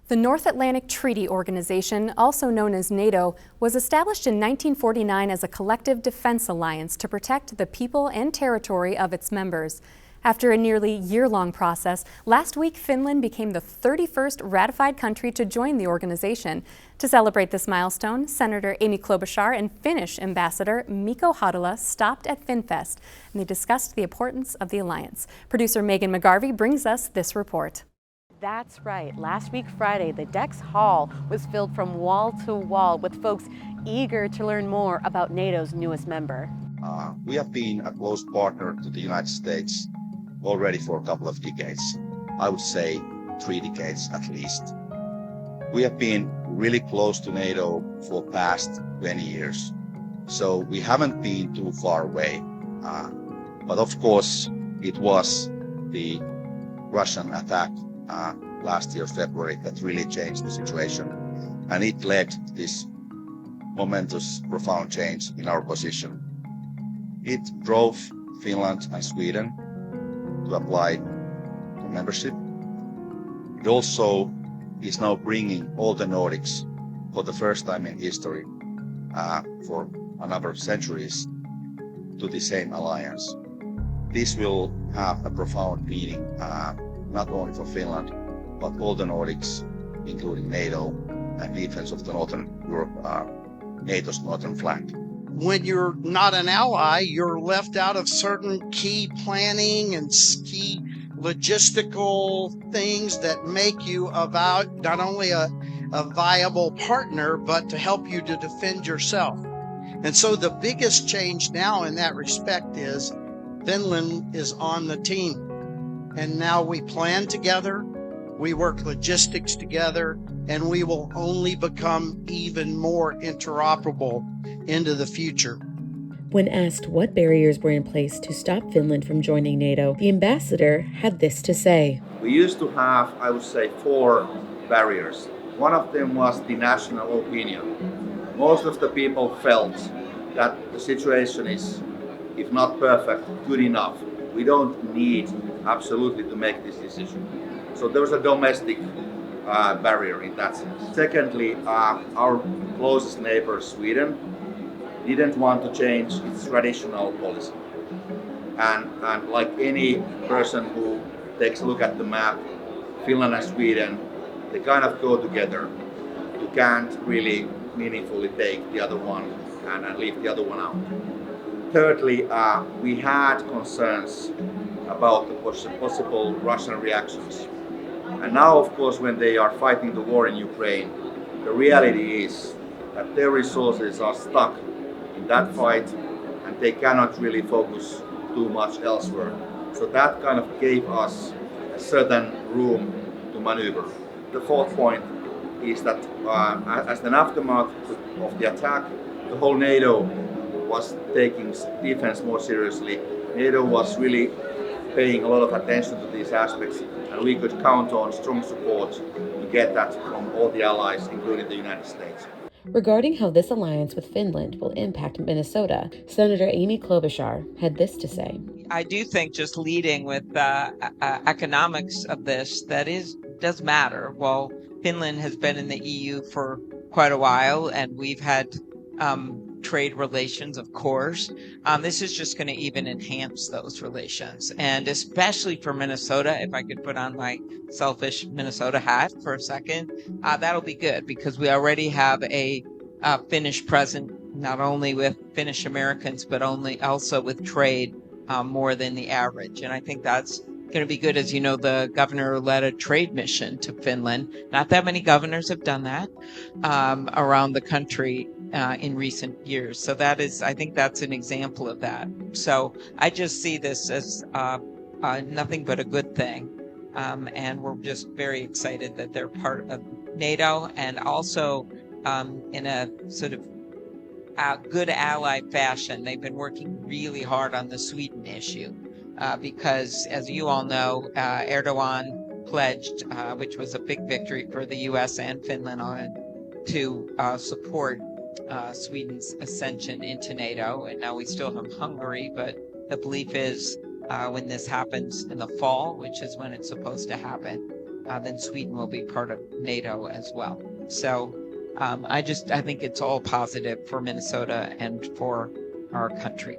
The North Atlantic Treaty Organization, also known as NATO, was established in 1949 as a collective defense alliance to protect the people and territory of its members. After a nearly year-long process, last week Finland became the 31st ratified country to join the organization. To celebrate this milestone, Senator Amy Klobuchar and Finnish Ambassador Mikko Hautala stopped at FinnFest, and they discussed the importance of the alliance. Producer Megan McGarvey brings us this report. That's right. Last week Friday, the Dex Hall was filled from wall to wall with folks eager to learn more about NATO's newest member. We have been a close partner to the United States already for a couple of decades. I would say 3 decades at least. We have been really close to NATO for past 20 years. So we haven't been too far away. But of course, it was the Russian attack last year, February, that really changed the situation. And it led to this momentous, profound change in our position. It drove Finland and Sweden to apply for membership. It also is now bringing all the Nordics for the first time in history for a number of centuries to the same alliance. This will have a profound meaning not only for Finland, but all the Nordics, including NATO and defense of the Northern Europe, NATO's northern flank. When you're not an ally, you're left out of certain key planning and key logistical things that make you not only a viable partner, but to help you to defend yourself. And so the biggest change now in that respect is Finland is on the team. And now we plan together, we work logistics together, and we will only become even more interoperable into the future. When asked what barriers were in place to stop Finland from joining NATO, the ambassador had this to say. We used to have, I would say, 4 barriers. One of them was the national opinion. Most of the people felt that the situation is, if not perfect, good enough. We don't need absolutely to make this decision. So there was a domestic barrier in that sense. Secondly, our closest neighbor, Sweden, didn't want to change its traditional policy. And like any person who takes a look at the map, Finland and Sweden, they kind of go together. You can't really meaningfully take the other one and leave the other one out. Thirdly, we had concerns about the possible Russian reactions. And now, of course, when they are fighting the war in Ukraine, the reality is that their resources are stuck in that fight and they cannot really focus too much elsewhere. So that kind of gave us a certain room to maneuver. The fourth point is that as an aftermath of the attack, the whole NATO was taking defense more seriously. NATO was really paying a lot of attention to these aspects, and we could count on strong support to get that from all the allies, including the United States. Regarding how this alliance with Finland will impact Minnesota, Senator Amy Klobuchar had this to say. I do think just leading with economics of this, does matter. Well, Finland has been in the EU for quite a while, and we've had trade relations, of course. This is just going to even enhance those relations. And especially for Minnesota, if I could put on my selfish Minnesota hat for a second, that'll be good because we already have a Finnish present, not only with Finnish Americans, but also with trade more than the average. And I think that's going to be good. As you know, the governor led a trade mission to Finland. Not that many governors have done that around the country in recent years. So I think that's an example of that. So I just see this as nothing but a good thing. And we're just very excited that they're part of NATO and also in a sort of good ally fashion. They've been working really hard on the Sweden issue because, as you all know, Erdogan pledged, which was a big victory for the U.S. and Finland, to support Sweden's ascension into NATO. And now we still have Hungary, but the belief is when this happens in the fall, which is when it's supposed to happen, then Sweden will be part of NATO as well. So I think it's all positive for Minnesota and for our country.